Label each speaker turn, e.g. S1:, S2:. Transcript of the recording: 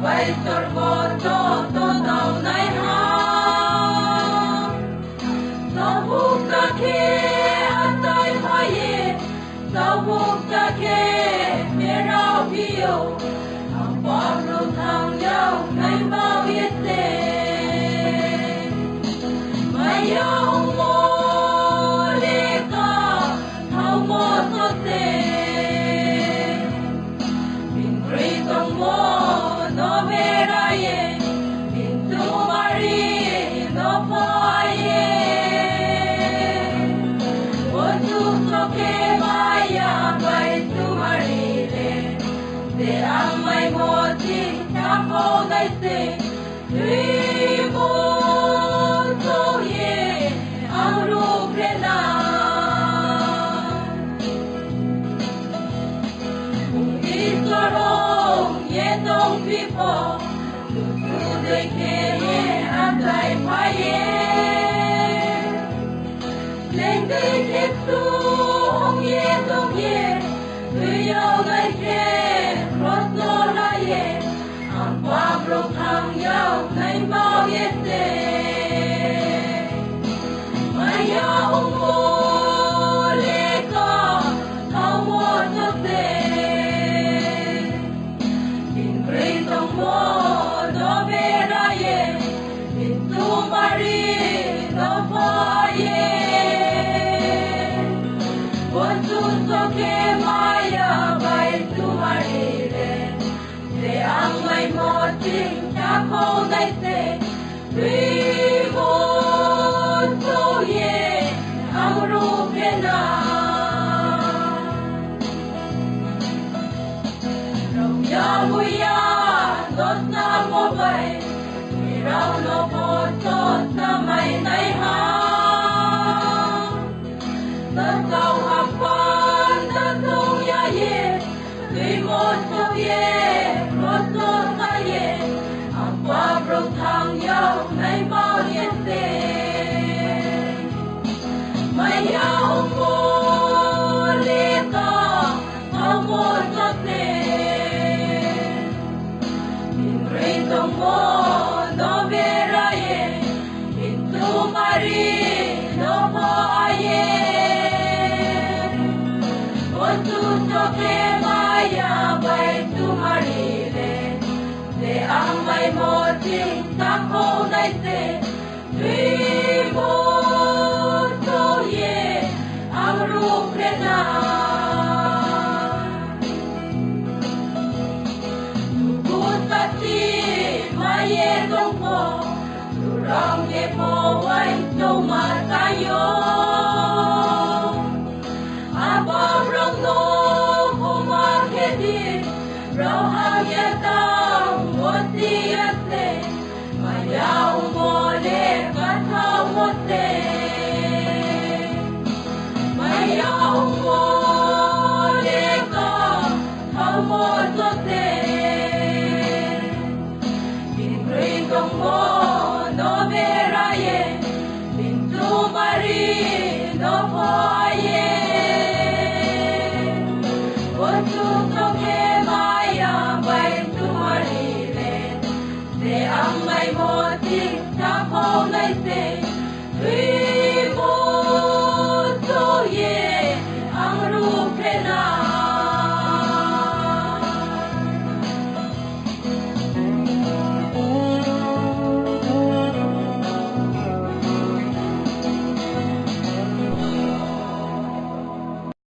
S1: bay sorbo to nau nai ha sa bukta ke atai bhaye sa bukta ke mera pio apa ro thang yau nai bao yete maya mo le ka thau mo so te bin pri tong mo no vera ye bin tu mari no po ye o tu so ke maya bai tu mari le de amai mo ti ta ko dai se ri mo so ye amru prena Dong people, tu de ke ye atai phaye, leng de ke tu ong ye, tu yau lai ke cross no la ye, am pa bro thang yau nai bao ye se, maya ong mo le ka thau mo so se. No vera ye, tu mari no paye. Ontu so ke maya bai tu mari le, se amai mo ting ta ko dai se, tui mo so ye amru pena. Rong ya buya. Dos na mo bay, iraw no po tos na may nai ha. Tasaw hapan, tasong ya ye, tuy mo so ye, roso sa ye, ang pabrog thang yaw, nai bao ye se. Mayaw mo, leka, ang mo so se. Tong mo no vera ye, tu mari no po ye. Ontu so ke maya bai tu mari le, se amai mo ting ta ko dai se, tui mo so ye amru prena. Ye dong po, turang ye po wai to matayo. Abang rong no kumakedi, rohang ye tang mo siyase, mayaw mo le kataw mo se. Mayaw mo le ka, taw mo so se. Tong mo no vera ye, tu mari no po ye. Ontu so ke maya bai tu mari le, se amai mo ting ta ko nai se, tui mo